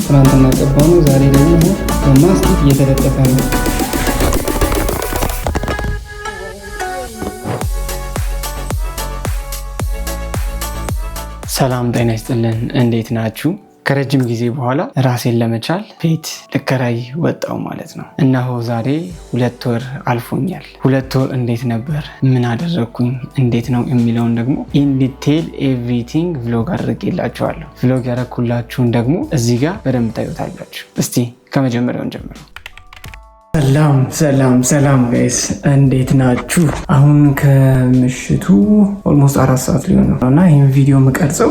ትናንትና ቀባው ነው። ዛሬ ደግሞ በማስቲክ እየተለጠፈ ነው። ሰላም ጤና ይስጥልን። እንዴት ናችሁ? ከረጅም ጊዜ በኋላ ራሴን ለመቻል ቤት ልከራይ ወጣው ማለት ነው። እነሆ ዛሬ 2 ወር አልፎኛል። 2 ወር እንዴት ነበር፣ ምን አደረግኩኝ፣ እንዴት ነው የሚለውን ደግሞ ኢን ዲቴል ኤቭሪቲንግ ቭሎግ አድርጌላችኋለሁ። ቭሎግ ያደረኩላችሁን ደግሞ እዚህ ጋር በደንብ ታዩታላችሁ። እስቲ ከመጀመሪያውን ጀምሮ ሰላም ጋይስ እንዴት ናችሁ? አሁን ከምሽቱ ኦልሞስት 4 ሰዓት ሊሆን ነው እና ይህን ቪዲዮ የምቀርጸው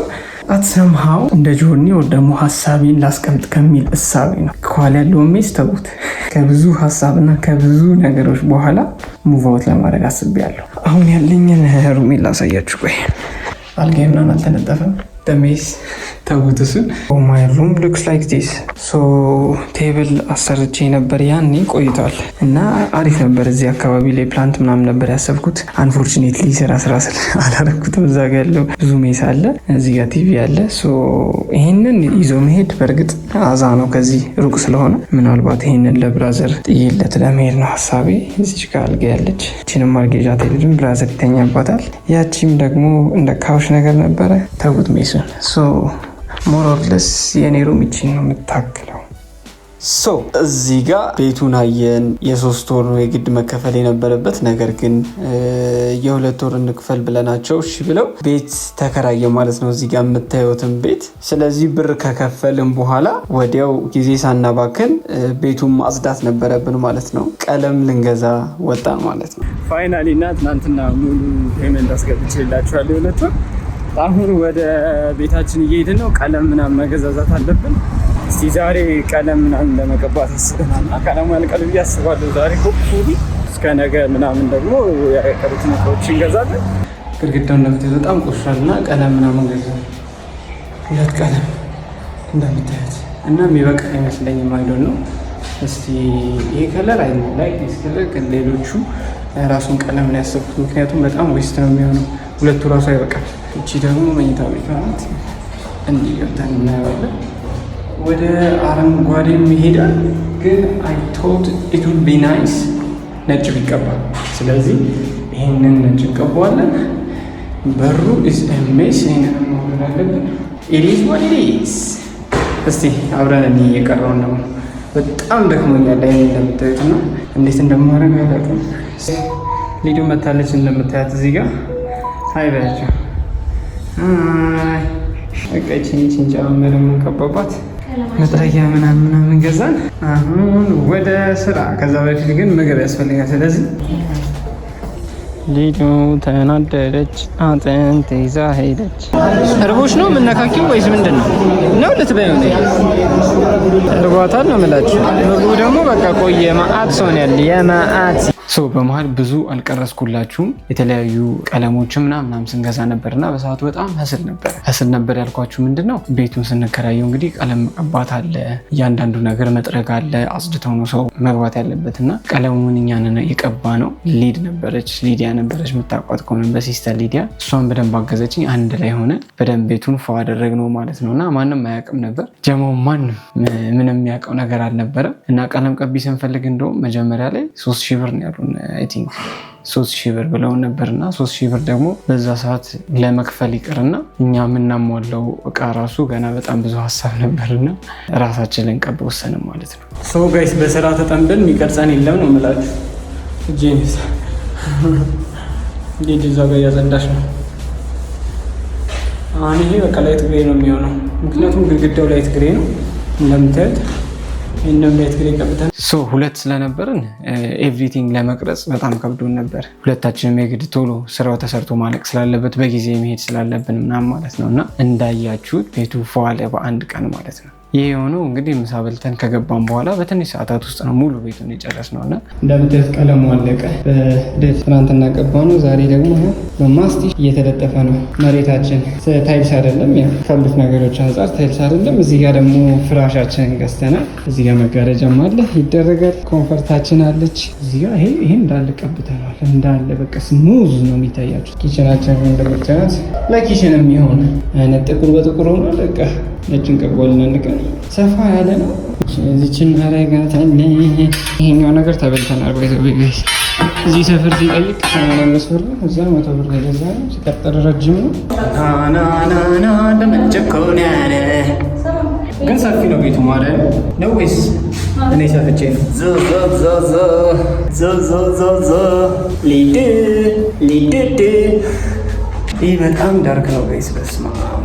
አትሰምሃው እንደ ጆርኒ ወር ደግሞ ሀሳቤን ላስቀምጥ ከሚል እሳቤ ነው። ከኋላ ያለው ሜስ ተውት። ከብዙ ሀሳብና ከብዙ ነገሮች በኋላ ሙቭአውት ለማድረግ አስቤያለሁ። አሁን ያለኝን ሩሜን ላሳያችሁ። ቆይ አልጋዬ ምናምን አልተነጠፈም። ሜስ ተውት እሱን። ማይ ሩም ሉክስ ላይክ ዲስ። ሶ ቴብል አሰርቼ ነበር ያኔ ቆይቷል እና አሪፍ ነበር። እዚህ አካባቢ ላይ ፕላንት ምናምን ነበር ያሰብኩት። አንፎርቹኔትሊ ስራ ስል አላረኩትም። እዛ ጋ ያለው ብዙ ሜስ አለ፣ እዚህ ጋር ቲቪ አለ። ሶ ይሄንን ይዞ መሄድ በእርግጥ አዛ ነው ከዚህ ሩቅ ስለሆነ ምናልባት ይሄንን ለብራዘር ጥዬለት ለመሄድ ነው ሀሳቤ። እዚች ጋር አልጋ ያለች ችንም አርጌዣ ቴሌቪዥን ብራዘር ይተኛባታል። ያቺም ደግሞ እንደ ካውሽ ነገር ነበረ። ተውት ሜሱን። ሶ ሞሮርለስ የኔ ሩም ይቺን ነው የምታክለው። ሶ እዚህ ጋር ቤቱን አየን። የ3 ወር ነው የግድ መከፈል የነበረበት፣ ነገር ግን የ2 ወር እንክፈል ብለናቸው እሺ ብለው ቤት ተከራየ ማለት ነው። እዚህ ጋር የምታዩትን ቤት። ስለዚህ ብር ከከፈልን በኋላ ወዲያው ጊዜ ሳናባክን ቤቱን ማጽዳት ነበረብን ማለት ነው። ቀለም ልንገዛ ወጣን ማለት ነው። ፋይናሊ እና ትናንትና ሙሉ ፔመንት አስገብቼላችኋለሁ የ2 ወር። አሁን ወደ ቤታችን እየሄድን ነው። ቀለም ምናምን መገዛዛት አለብን። እስቲ ዛሬ ቀለም ምናምን ለመቀባት አስበናል እና ቀለሙ ያልቃል ብዬ አስባለሁ ዛሬ። ሆፕፉሊ እስከ ነገ ምናምን ደግሞ የቀሩትን እቃዎች እንገዛለን። ግድግዳው እንደምታዩት በጣም ቆሻል እና ቀለም ምናምን ገዛ 2 ቀለም እንደምታዩት እና የሚበቃ አይመስለኝም። አይዶን ነው። እስቲ ይሄ ከለር አይ ላይክ ዲስ ከለር ከሌሎቹ ራሱን ቀለም ነው ያሰብኩት፣ ምክንያቱም በጣም ዌስት ነው የሚሆነው። 2ቱ ራሱ አይበቃል። እቺ ደግሞ መኝታ ቤቷ ናት። እንዲህ ገብተን እናየዋለን። ወደ አረንጓዴም ይሄዳል፣ ግን አይ ቶት ኢት ውድ ቢ ናይስ ነጭ ቢቀባ። ስለዚህ ይሄንን ነጭ እንቀባዋለን። በሩ ኢዝ ሜስ። ይሄንን መሆን አለብን። ኢት ኢዝ ዋት ኢት ኢዝ። እስቲ አብረን እንይ። የቀረውን ደግሞ በጣም ደክሞኛል። አይኔ እንደምታዩት እና እንዴት እንደማደርግ አላውቅም። ሊዱ መታለች እንደምታያት እዚህ ጋር አይ በያቸው። አይ በቃ ይቺን ጨምር የምንቀባባት መጥረጊያ ምናምን ገዛን። አሁን ወደ ስራ። ከዛ በፊት ግን ምግብ ያስፈልጋል። ስለዚህ ሊዱ ተናደደች፣ አጥንት ይዛ ሄደች። እርቦሽ ነው የምነካኪው ወይስ ምንድን ነው? ልትበይው ነው? እርቧታል ነው የምላችሁ። ምግቡ ደግሞ በቃ ቆየ። መአት ሰው ነው ያለ የመአት ሰው። በመሀል ብዙ አልቀረስኩላችሁም። የተለያዩ ቀለሞችን ምናምን ስንገዛ ነበርና በሰዓቱ በጣም ህስል ነበር ያልኳችሁ ምንድን ነው፣ ቤቱን ስንከራየው እንግዲህ ቀለም መቀባት አለ፣ እያንዳንዱ ነገር መጥረግ አለ። አጽድተው ነው ሰው መግባት ያለበት እና ቀለሙን እኛን የቀባ ነው። ሊዲያ ነበረች የምታውቋት ከሆነ በሲስተር ሊዲያ። እሷን በደንብ አገዘችኝ። አንድ ላይ ሆነ በደንብ ቤቱን ፎ አደረግነው ማለት ነው። እና ማንም አያውቅም ነበር ጀማው፣ ማንም ምንም የሚያውቀው ነገር አልነበረም። እና ቀለም ቀቢ ስንፈልግ እንደውም መጀመሪያ ላይ 3000 ብር ነው ያሉ። አይ ቲንክ 3000 ብር ብለውን ነበርና 3000 ብር ደግሞ በዛ ሰዓት ለመክፈል ይቅርና እኛ የምናሟለው እቃ ራሱ ገና በጣም ብዙ ሀሳብ ነበርና ራሳችን ልንቀባ ወሰንን ማለት ነው። ሶ ጋይስ በስራ ተጠምደን የሚቀርጸን የለም ነው የምላችሁ። ጄምስ እንዴት እዛ ጋር እያጸዳሽ ነው? አሁን ይሄ በቃ ላይት ግሬ ነው የሚሆነው፣ ምክንያቱም ግድግዳው ላይት ግሬ ነው እንደምታዩት። ይህንም ላይት ግሬ ቀብተን ሶ 2 ስለነበርን ኤቭሪቲንግ ለመቅረጽ በጣም ከብዶን ነበር። ሁለታችንም የግድ ቶሎ ስራው ተሰርቶ ማለቅ ስላለበት በጊዜ መሄድ ስላለብን ምናምን ማለት ነው። እና እንዳያችሁት ቤቱ ፏለ በአንድ ቀን ማለት ነው። ይህ የሆነው እንግዲህ ምሳ በልተን ከገባን በኋላ በትንሽ ሰዓታት ውስጥ ነው ሙሉ ቤቱን የጨረስነው እና እንደምታዩት ቀለሙ አለቀ። ትናንትና ቀባ ነው። ዛሬ ደግሞ በማስቲሽ እየተለጠፈ ነው። መሬታችን ታይልስ አይደለም፣ ካሉት ነገሮች አንጻር ታይልስ አይደለም። እዚህ ጋር ደግሞ ፍራሻችንን ገዝተናል። እዚህ ጋር መጋረጃም አለ ይደረጋል። ኮንፈርታችን አለች እዚህ ጋር። ይሄ እንዳለ ቀብተናል። እንዳለ በቃ ስሙዝ ነው የሚታያቸው። ኪችናችን እንደምታዩት ለኪችን የሚሆን አይነት ጥቁር በጥቁር ሆኖ በቃ ነጭን ቀባልን። ቀን ሰፋ ያለ ነው። እዚችን እናደርጋታለን። ይሄኛው ነገር ተበልተናል። ጋይስ እዚህ ሰፈር ሲጠይቅ 85 ብር ነው፣ እዛ 100 ብር ገዛ ነው። ሲቀጥል ረጅም ነው። ናናናና ለመጨኮን ያለ ግን ሰፊ ነው ቤቱ ማለት ነው ወይስ እኔ ሰፍቼ ነው? ዞ ሊድ ይህ በጣም ዳርክ ነው ጋይስ። በስመ አብ።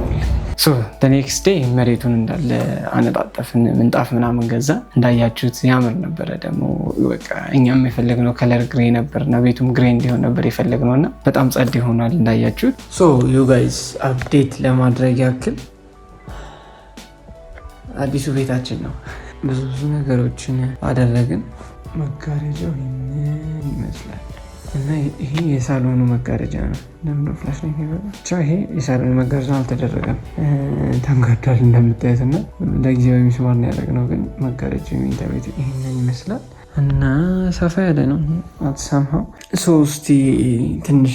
ኔክስት ዴይ መሬቱን እንዳለ አነጣጠፍን፣ ምንጣፍ ምናምን ገዛ። እንዳያችሁት ያምር ነበረ። ደግሞ በቃ እኛም የፈለግነው ከለር ግሬ ነበር እና ቤቱም ግሬ እንዲሆን ነበር የፈለግነው እና በጣም ጸድ ይሆናል እንዳያችሁት። ዩ ጋይስ አፕዴት ለማድረግ ያክል አዲሱ ቤታችን ነው። ብዙ ነገሮችን አደረግን። መጋረጃው ይህንን ይመስላል እና ይሄ የሳሎኑ መጋረጃ ነው። ለምን ፍላሽ ነው ብቻ። ይሄ የሳሎኑ መጋረጃ አልተደረገም፣ ተንጋዷል እንደምታዩት እና ለጊዜው የሚስማር ነው ያደረግነው። ግን መጋረጃ የሚንታ ቤት ይሄንን ይመስላል እና ሰፋ ያለ ነው። አትሰማው እስቲ ትንሽ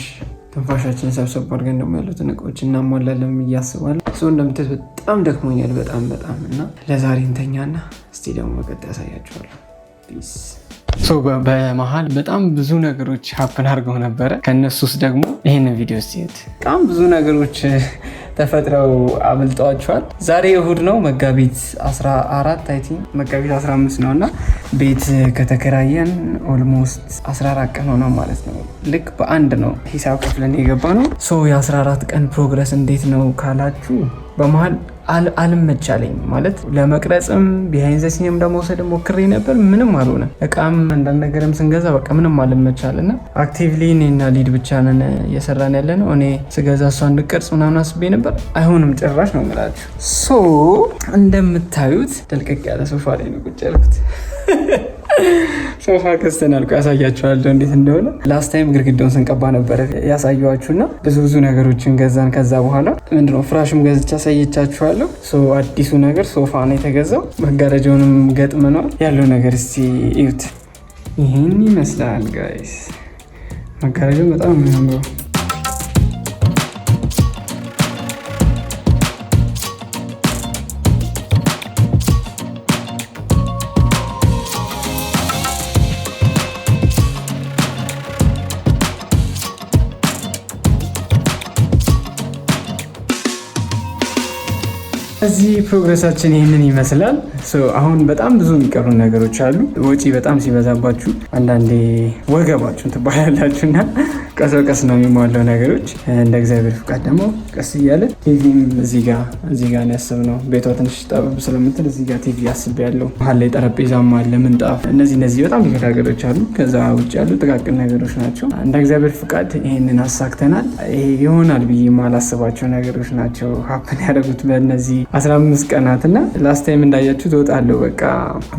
ትንፋሻችንን ሰብሰብ አድርገን ደግሞ ያሉትን እቃዎች እናሟላለን እያስባለሁ። እንደምታዩት በጣም ደክሞኛል፣ በጣም እና ለዛሬ እንተኛና እስቲ ደግሞ በቀጣይ ያሳያችኋለሁ። ፒስ። በመሀል በጣም ብዙ ነገሮች ሀፕን አድርገው ነበረ። ከእነሱ ውስጥ ደግሞ ይህንን ቪዲዮ ስት በጣም ብዙ ነገሮች ተፈጥረው አብልጠዋቸዋል። ዛሬ እሁድ ነው፣ መጋቢት 14 አይ ቲንክ መጋቢት 15 ነው እና ቤት ከተከራየን ኦልሞስት 14 ቀን ሆነ ማለት ነው። ልክ በአንድ ነው ሂሳብ ከፍለን የገባ ነው። የ14 ቀን ፕሮግረስ እንዴት ነው ካላችሁ በመሀል አልመቻለኝ ማለት ለመቅረጽም ቢሃይንድ ዘ ሲንም ለመውሰድ ሞክሬ ነበር። ምንም አልሆነ። እቃም አንዳንድ ነገርም ስንገዛ በቃ ምንም አልመቻልና አክቲቭሊ እኔና ሊድ ብቻ ነን እየሰራን ያለ ነው። እኔ ስገዛ እሷ እንድቀርጽ ምናምን አስቤ ነበር። አይሆንም ጭራሽ ነው የምላችሁ። እንደምታዩት ደልቀቅ ያለ ሶፋ ላይ ነው ቁጭ ያልኩት። ሶፋ ገዝተናል። ያሳያችኋለሁ እንዴት እንደሆነ። ላስት ታይም ግድግዳውን ስንቀባ ነበረ ያሳየኋችሁና ብዙ ነገሮችን ገዛን። ከዛ በኋላ ምንድነው ፍራሽም ገዝቻ አሳየቻችኋለሁ። አዲሱ ነገር ሶፋ ነው የተገዛው። መጋረጃውንም ገጥመናል። ያለው ነገር እስቲ እዩት። ይህን ይመስላል ጋይስ። መጋረጃው በጣም የሚያምረው እዚህ ፕሮግረሳችን ይህንን ይመስላል። አሁን በጣም ብዙ የሚቀሩ ነገሮች አሉ። ወጪ በጣም ሲበዛባችሁ አንዳንዴ ወገባችሁን ትባላላችሁ እና ቀስ በቀስ ነው የሚሟለው ነገሮች። እንደ እግዚአብሔር ፍቃድ ደግሞ ቀስ እያለ ቲቪም እዚህ ጋር ነው ያሰብነው። ቤቷ ትንሽ ጠበብ ስለምትል እዚህ ጋር ቲቪ አስቤያለሁ። መሀል ላይ ጠረጴዛም አለ፣ ምንጣፍ፣ እነዚህ በጣም ብዙ ነገሮች አሉ። ከዛ ውጭ ያሉ ጥቃቅን ነገሮች ናቸው። እንደ እግዚአብሔር ፍቃድ ይሄንን አሳክተናል። ይሄ ይሆናል ብዬ የማላስባቸው ነገሮች ናቸው ሀፕን ያደረጉት በእነዚህ 15 ቀናት እና ላስት ታይም እንዳያችሁት እወጣለሁ በቃ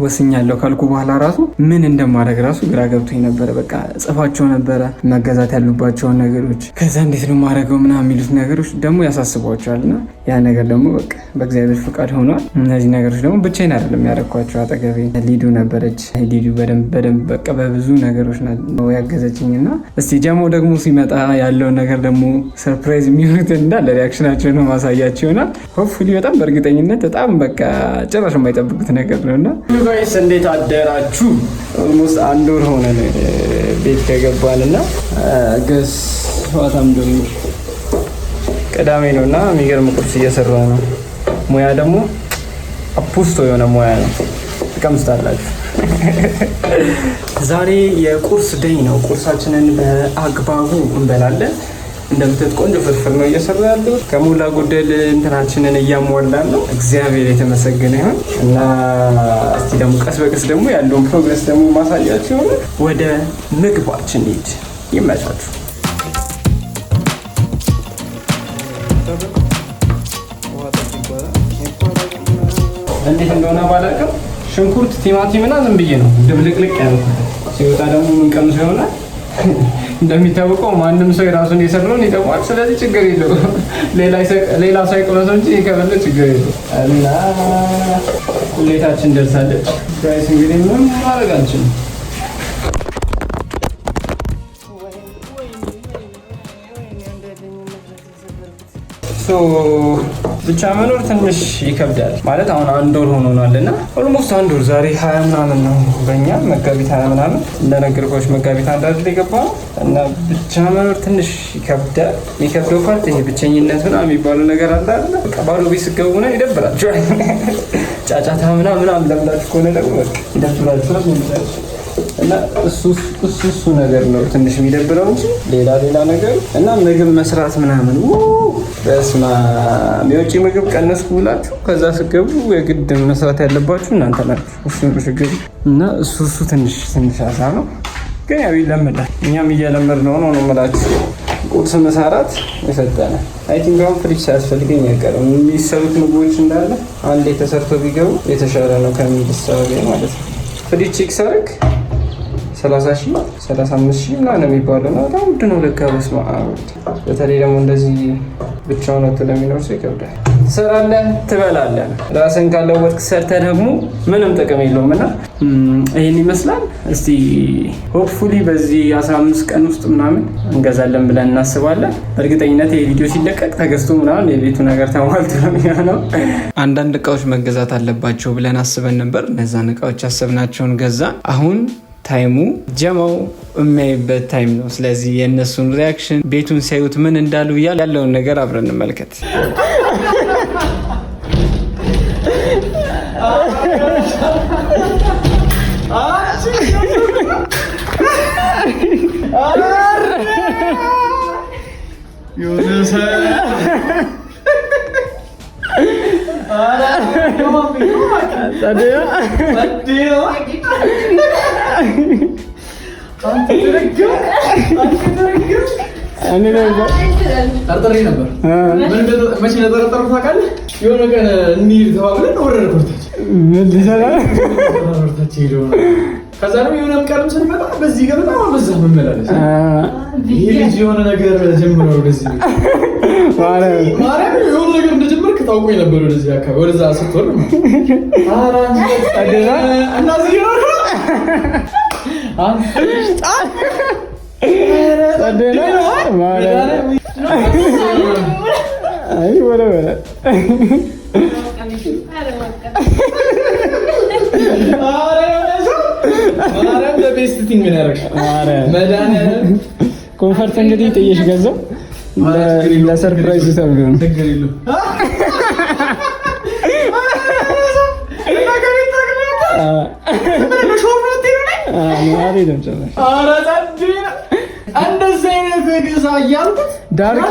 ወስኛለሁ ካልኩ በኋላ ራሱ ምን እንደማድረግ ራሱ ግራ ገብቶኝ ነበረ። በቃ ጽፋቸው ነበረ መገዛት ያሉባቸውን ነገሮች፣ ከዛ እንዴት ነው ማድረገው ምናምን የሚሉት ነገሮች ደግሞ ያሳስቧቸዋል እና ያ ነገር ደግሞ በቃ በእግዚአብሔር ፍቃድ ሆኗል። እነዚህ ነገሮች ደግሞ ብቻዬን አይደለም ያደረኳቸው፣ አጠገቤ ሊዱ ነበረች። ሊዱ በደንብ በቃ በብዙ ነገሮች ነው ያገዘችኝ እና እስቲ ደግሞ ሲመጣ ያለውን ነገር ደግሞ ሰርፕራይዝ የሚሆኑት እንዳለ ሪያክሽናቸው ነው ማሳያቸው ይሆናል። ሆፕፉሊ በጣም በእርግጠኝነት በጣም በቃ ጭራሽ የማይጠብቁት ነገር ነው እና ጋይስ እንዴት አደራችሁ? ኦልሞስት 1 ወር ሆነ ቤት ከገባን እና ገስ ዋታም ደግሞ ቅዳሜ ነው እና የሚገርም ቁርስ እየሰራ ነው። ሙያ ደግሞ አፑስቶ የሆነ ሙያ ነው። ትቀምስታላችሁ። ዛሬ የቁርስ ደይ ነው። ቁርሳችንን በአግባቡ እንበላለን። እንደምትት ቆንጆ ፍርፍር ነው እየሰራ ያለው። ከሞላ ጎደል እንትናችንን እያሟላን ነው። እግዚአብሔር የተመሰገነ ይሁን እና እስቲ ደግሞ ቀስ በቀስ ደግሞ ያለውን ፕሮግረስ ደግሞ ማሳያችሁ ነው። ወደ ምግባችን ሄድ ይመቻችሁ። እንዴት እንደሆነ ባላውቅም ሽንኩርት፣ ቲማቲም እና ዝም ብዬ ነው ድብልቅልቅ ያልኩት። ሲወጣ ደግሞ ምን ቀምሶ ይሆናል። እንደሚታወቀው ማንም ሰው የራሱን የሰራውን ይጠቅማል። ስለዚህ ችግር የለውም ሌላ ሳይቀመሰው እንጂ ከበለ ችግር የለውም እና ሁሌታችን ደርሳለች። ጋይስ እንግዲህ ምንም ማድረግ አንችልም። ብቻ መኖር ትንሽ ይከብዳል ማለት አሁን 1 ወር ሆኖናል እና ኦልሞስት 1 ወር ዛሬ 20 ምናምን ነው በእኛ መጋቢት 20 ምናምን እንደነገርኩሽ መጋቢት 1 አይደል የገባው እና ብቻ መኖር ትንሽ ይከብዳል። የሚከብደው ፓርት ይሄ ብቸኝነት ምናምን የሚባለው ነገር አለ አይደል? በቃ ባዶ ቤት ስትገቡ ምናምን ይደብራችኋል። ጫጫታ ምናምን ለምዳችሁ ከሆነ ደግሞ በቃ ይደብራችኋል እና እሱ ነገር ነው ትንሽ የሚደብረው እንጂ ሌላ ነገር እና ምግብ መስራት ምናምን በስማ የውጭ ምግብ ቀነስኩ ብላችሁ ከዛ ስገቡ የግድ መስራት ያለባችሁ እናንተ ናችሁ። እሱ ችግር እና እሱ ትንሽ አሳ ነው፣ ግን ያው ይለመዳል። እኛም እየለመድነው ነው የምላችሁ። ቁርስ መሰራት የሰጠነ አይ ቲንክ አሁን ፍሪጅ ሳያስፈልገኝ አይቀርም። የሚሰሩት ምግቦች እንዳለ አንዴ ተሰርቶ ቢገቡ የተሻለ ነው ከሚል እሳቤ ማለት ነው። ፍሪጅ ቼክ ሳደርግ 30,000 35,000 ምናምን የሚባለው ነው። በጣም ውድ ነው ለካ። በስመ አብ። በተለይ ደግሞ እንደዚህ ብቻውን ወጥቶ ለሚኖር ሰው ይከብዳል። ትሰራለህ፣ ትበላለህ። ራስን ካለወጥክ ሰርተህ ደግሞ ምንም ጥቅም የለውም እና ይህን ይመስላል። እስቲ ሆፕፉሊ በዚህ 15 ቀን ውስጥ ምናምን እንገዛለን ብለን እናስባለን። በእርግጠኝነት ይህ ቪዲዮ ሲለቀቅ ተገዝቶ ምናምን የቤቱ ነገር ተሟልቶ ነው የሚሆነው። አንዳንድ እቃዎች መገዛት አለባቸው ብለን አስበን ነበር። እነዛን እቃዎች ያሰብናቸውን ገዛን። አሁን ታይሙ ጀማው የሚያይበት ታይም ነው። ስለዚህ የእነሱን ሪያክሽን ቤቱን ሲያዩት ምን እንዳሉ ያለውን ነገር አብረን እንመልከት። ጠርጥሬ ነበር። መቼ ለጠረጠሩ ታውቃለህ? የሆነ ቀን እንሂድ ተባብለን ወረደ ኮርታችን ሄደው ከዛ ደግሞ የሆነ ቀንም ስንመጣ በዚህ ገበታ በዛ መመላለስ ይሄ ልጅ የሆነ ነገር ጀምሮ ወደዚህ ማርያም የሆነ ነገር እንደጀመርክ ታውቆኝ ነበር። ወደዚህ አካባቢ ወደዛ ስትወር እናዚህ ኮንፈርት እንግዲህ ጥየሽ ገዛው ለሰርፕራይዝ ተብሎ ነው። እንደዚህ አይነት ግዛ እያልኩት ዳርክ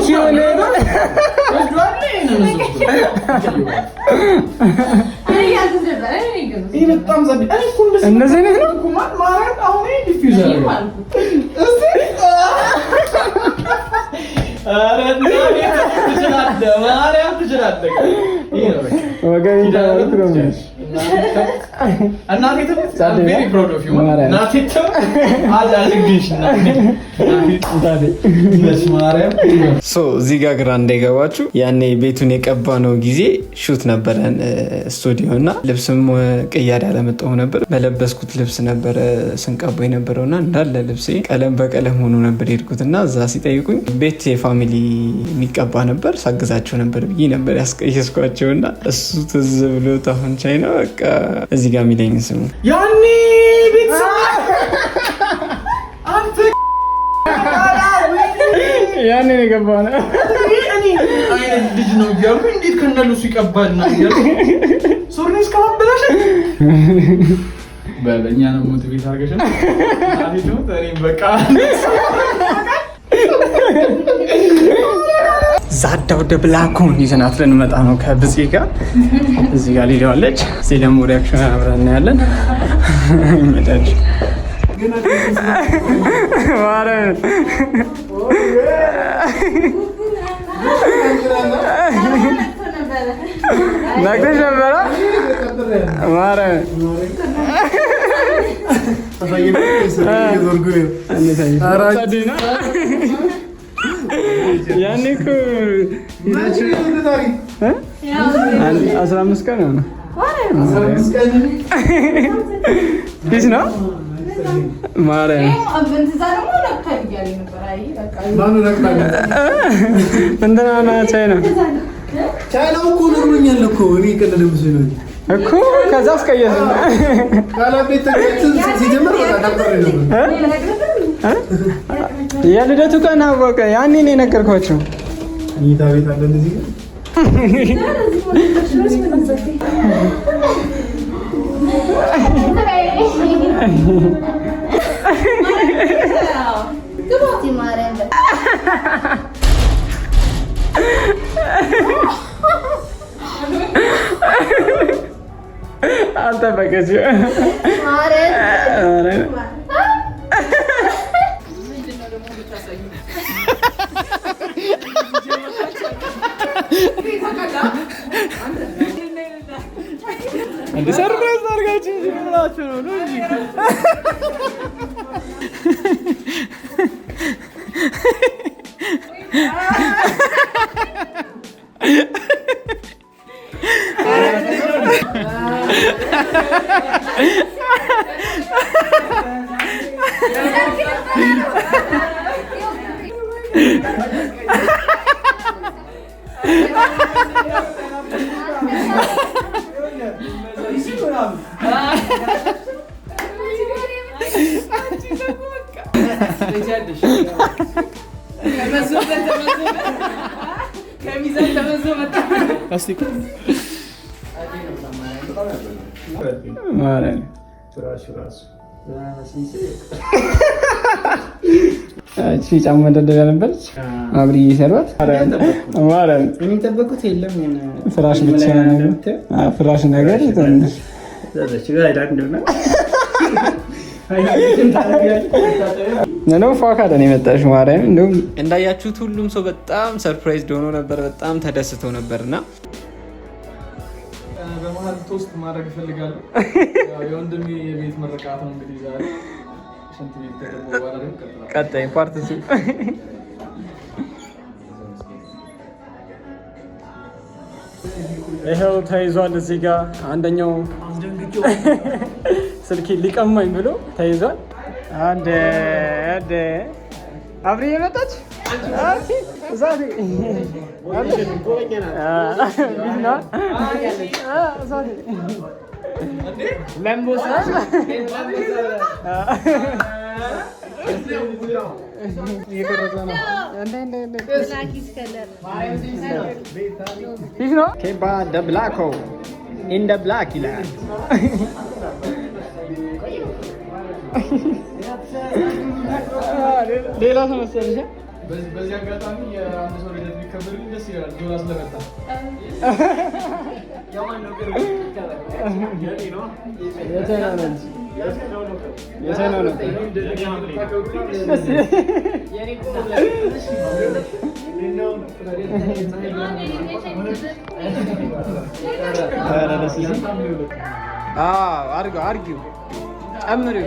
የሆነ እንደዚህ አይነት ነው። እዚህ ጋር ግራ እንዳይገባችሁ ያኔ ቤቱን የቀባ ነው ጊዜ ሹት ነበረን ስቱዲዮ እና ልብስም ቅያድ ያለመጣሁ ነበር። በለበስኩት ልብስ ነበረ ስንቀባ የነበረውና እንዳለ ልብሴ ቀለም በቀለም ሆኖ ነበር የሄድኩት እና እዛ ሲጠይቁኝ ቤት የፋሚሊ የሚቀባ ነበር ሳግዛቸው ነበር ብዬ ነበር ያስቀየስኳቸው እና እሱ ትዝ ብሎት አሁን ቻይና በቃ እዚህ ጋር የሚለኝ ስሙ ያኔ ቤተሰብ ያኔ ነው የገባው ነው አይነት ልጅ ነው እያልኩ እንዴት ከነሉሱ ይቀባል ነው እያልኩ ሱሪስ ካምብላሽ በለኛ ነው ሞቲቬት አድርገሽ ነው አዲቱ ተሪም በቃ ዛዳ ወደ ብላኮን ይዘናት ልንመጣ ነው ከብጽ ጋር እዚህ ጋር ሊደዋለች። እዚህ ደግሞ ሪአክሽን አብረን እናያለን። ይመጣል ማረን ነግተሽ ነበረ ማርያም ያኔ እኮ 15 ቀን ነው ፒስ ነው ማርያም እንትና ቻይናው እኮ ኖርኛል እኮ እኔ ቀለለ ብዙ ነው እኮ ከዛ አስቀየስን ካላቤት ሲጀምር የልደቱ ቀን አወቀ። ያኔ ነው የነገርኳቸው። ኒታ ቤት አለ እንደዚህ አልጠበቀችም። እንደ ሰርፕራይዝ አድርጋችሁ ብላችሁ ነው እንጂ እቺ ጫማ መደረደሪያ ነበረች። አብሪ ይሰሯት ማረም የሚጠበቁት የለም ፍራሽ ብቻ ነው። ፍራሽ ነገር ትንሽ ነው ፏካደ ነው የመጣሽ ማርያም። እንደውም እንዳያችሁት ሁሉም ሰው በጣም ሰርፕራይዝ ሆኖ ነበር፣ በጣም ተደስቶ ነበርና በመሀል ቶስት ማድረግ እፈልጋለሁ። የወንድሜ የቤት ምርቃት ነው እንግዲህ ዛሬ ሽንት ቤት ተደርጎ ባላደረ ቀጣይ ፓርት ሲ ይሄው ተይዟል። እዚህ ጋር አንደኛው ስልክ ሊቀማኝ ብሎ ተይዟል። አንዴ አብሪ የመጣች እዛት ሌላ ሰው መሰለሽ። በዚህ አጋጣሚ የአንድ ሰው ልደት ቢከበርልኝ ደስ ይላል። ጆና ስለመጣ አርጊው ጨምሪው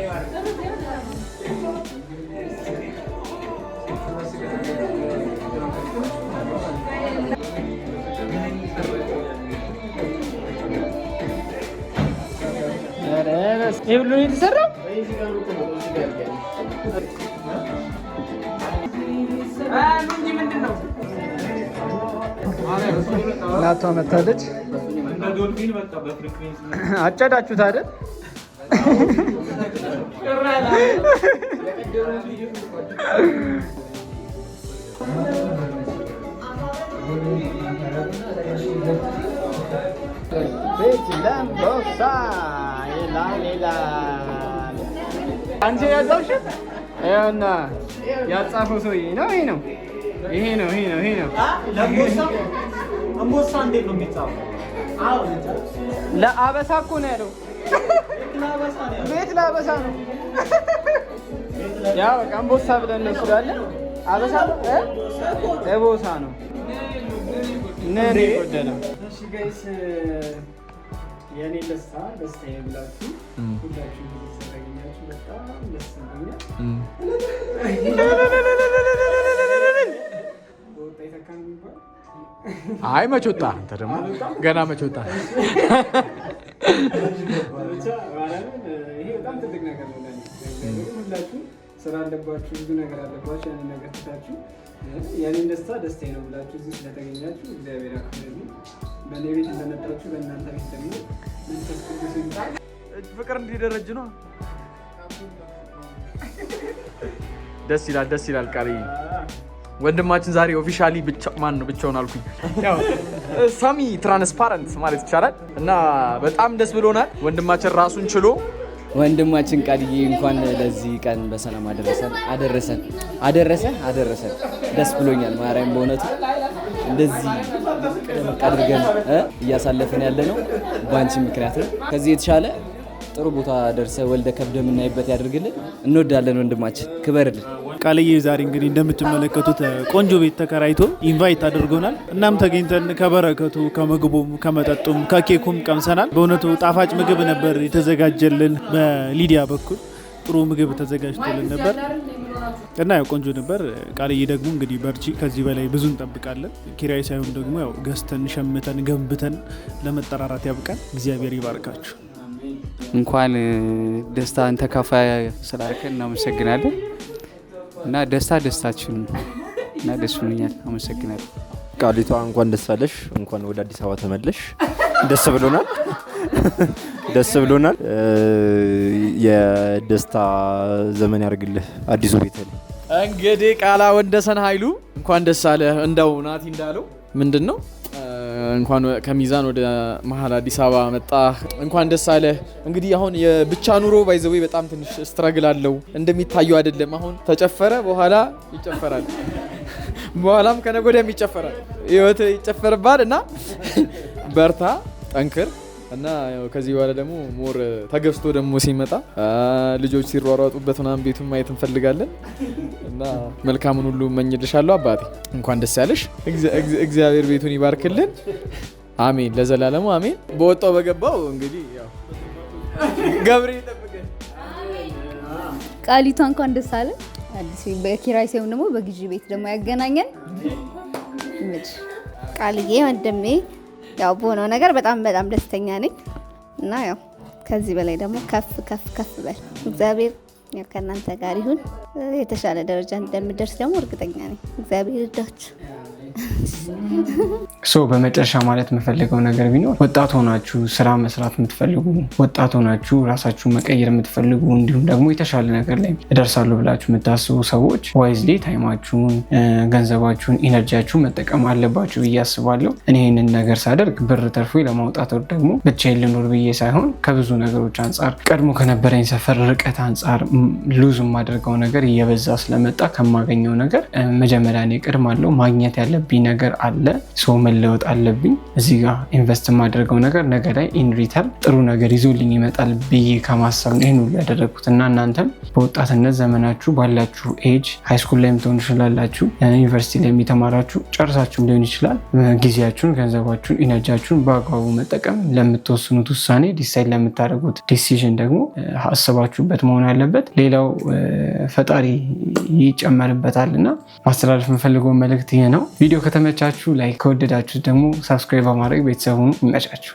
ይሄ ሁሉ ነው የተሰራው። እናቷ መታለች። አጨዳችሁት አይደል? ቤት ለምቦሳ አንቺ ያዛውሽ እና ያጻፈው ሰውዬ ነው። ይሄ ነው። አንበሳ እንዴት ነው የሚጻፈው? ለአበሳ እኮ ነው ያለው። ቤት ለአበሳ ነው። ያው በቃ አንበሳ ብለን ነው ስላለ አበሳ ነው። እቦሳ ነው። ነኔ ወደና እሺ ጋይስ የኔ ደስታዬ ብላችሁ ሁላችሁ ተገኛችሁ በጣም ደስ ብሎኛል። አይ መች ወጣ አንተ ደግሞ ገና መች ወጣ። ይሄ በጣም ትልቅ ነገር ነው ለኔ። ሁላችሁ ስራ አለባችሁ፣ ብዙ ነገር አለባችሁ። ያንን ነገር ትታችሁ የኔን ደስታዬ ነው ብላችሁ እዚህ ስለተገኛችሁ እግዚአብሔር ያክብርልኝ። በእኔ ቤት እንደመጣችሁ በእናንተ ቤት ደግሞ መንፈስ ቅዱስ ይምጣል። ፍቅር እንዲደረጅ ነው። ደስ ይላል ቃልዬ። ወንድማችን ዛሬ ኦፊሻሊ ብቻውን አልኩኝ። ያው ሳሚ ትራንስፓረንት ማለት ይቻላል እና በጣም ደስ ብሎናል። ወንድማችን ራሱን ችሎ ወንድማችን ቃልዬ እንኳን ለዚህ ቀን በሰላም አደረሰን። ደስ ብሎኛል። ማርያም በእውነቱ እንደዚህ አድርገን እያሳለፈን ያለ ነው ባንቺ ምክንያት ነው። ከዚህ የተሻለ ጥሩ ቦታ ደርሰ ወልደ ከብደ የምናይበት ያድርግልን። እንወዳለን ወንድማችን፣ ክበርልን። ቃልዬ ዛሬ እንግዲህ እንደምትመለከቱት ቆንጆ ቤት ተከራይቶ ኢንቫይት አድርጎናል። እናም ተገኝተን ከበረከቱ ከመግቡም ከመጠጡም ከኬኩም ቀምሰናል። በእውነቱ ጣፋጭ ምግብ ነበር የተዘጋጀልን። በሊዲያ በኩል ጥሩ ምግብ ተዘጋጅቶልን ነበር እና ያው ቆንጆ ነበር። ቃልዬ ደግሞ እንግዲህ በርቺ፣ ከዚህ በላይ ብዙ እንጠብቃለን። ኪራይ ሳይሆን ደግሞ ያው ገዝተን ሸምተን ገንብተን ለመጠራራት ያብቃን። እግዚአብሔር ይባርካችሁ። እንኳን ደስታን ተካፋይ ስላደረከን እናመሰግናለን እና ደስታችን እና ደስ ብሎኛል። አመሰግናለሁ። ቃሊቷ እንኳን ደስ አለሽ፣ እንኳን ወደ አዲስ አበባ ተመለሽ። ደስ ብሎናል። የደስታ ዘመን ያርግልህ አዲሱ ቤት። እንግዲህ ቃላ ወንደሰን ኃይሉ እንኳን ደስ አለ። እንደው ናቲ እንዳለው ምንድነው እንኳን ከሚዛን ወደ መሀል አዲስ አበባ መጣ። እንኳን ደስ አለ። እንግዲህ አሁን የብቻ ኑሮ ባይዘዌ በጣም ትንሽ ስትራግል አለው። እንደሚታየው አይደለም። አሁን ተጨፈረ በኋላ ይጨፈራል፣ በኋላም ከነገ ወዲያም ይጨፈራል። ህይወት ይጨፈርባል እና በርታ፣ ጠንክር እና ከዚህ በኋላ ደግሞ ሞር ተገፍቶ ደግሞ ሲመጣ ልጆች ሲሯሯጡበት ምናምን ቤቱን ማየት እንፈልጋለን እና መልካሙን ሁሉ እመኝልሻለሁ አባቴ። እንኳን ደስ ያለሽ። እግዚአብሔር ቤቱን ይባርክልን። አሜን፣ ለዘላለሙ አሜን። በወጣው በገባው እንግዲህ ያው ገብሬ ይጠብቀን። ቃሊቷ እንኳን ደስ አለ። አዲስ በኪራይ ሳይሆን ደግሞ በግዢ ቤት ደግሞ ያገናኘን። ቃልዬ ወንድሜ ያው በሆነው ነገር በጣም ደስተኛ ነኝ እና ያው ከዚህ በላይ ደግሞ ከፍ በል። እግዚአብሔር ያው ከእናንተ ጋር ይሁን። የተሻለ ደረጃ እንደምደርስ ደግሞ እርግጠኛ ነኝ። እግዚአብሔር ይርዳችሁ። በመጨረሻ ማለት የምፈልገው ነገር ቢኖር ወጣት ሆናችሁ ስራ መስራት የምትፈልጉ፣ ወጣት ሆናችሁ ራሳችሁ መቀየር የምትፈልጉ፣ እንዲሁም ደግሞ የተሻለ ነገር ላይ እደርሳለሁ ብላችሁ የምታስቡ ሰዎች ዋይዝሊ ታይማችሁን፣ ገንዘባችሁን፣ ኢነርጂያችሁን መጠቀም አለባችሁ ብዬ አስባለሁ። እኔ ይህንን ነገር ሳደርግ ብር ተርፎ ለማውጣት ወር ደግሞ ብቻዬን ልኖር ብዬ ሳይሆን ከብዙ ነገሮች አንጻር ቀድሞ ከነበረኝ ሰፈር ርቀት አንጻር ሉዝ የማደርገው ነገር እየበዛ ስለመጣ ከማገኘው ነገር መጀመሪያ እኔ እቀድማለሁ። ማግኘት ያለብኝ ነገር አለ፣ ሰው መለወጥ አለብኝ። እዚህ ጋር ኢንቨስት የማደርገው ነገር ነገ ላይ ኢንሪተርን ጥሩ ነገር ይዞልኝ ይመጣል ብዬ ከማሰብ ነው ይህን ሁሉ ያደረግኩት። እና እናንተም በወጣትነት ዘመናችሁ ባላችሁ ኤጅ ሃይስኩል ላይ የምትሆኑ ይችላላችሁ፣ ዩኒቨርሲቲ ላይ የሚተማራችሁ ጨርሳችሁም ሊሆን ይችላል። ጊዜያችሁን፣ ገንዘባችሁን፣ ኢነርጂያችሁን በአግባቡ መጠቀም፣ ለምትወስኑት ውሳኔ ዲሳይድ ለምታደርጉት ዲሲዥን ደግሞ አስባችሁበት መሆን አለበት። ሌላው ፈጣሪ ይጨመርበታል እና ማስተላለፍ የምፈልገው መልእክት ይሄ ነው። ቪዲዮ ከተመቻችሁ ላይክ፣ ከወደዳችሁ ደግሞ ሰብስክራይብ በማድረግ ቤተሰቡን ይመቻችሁ።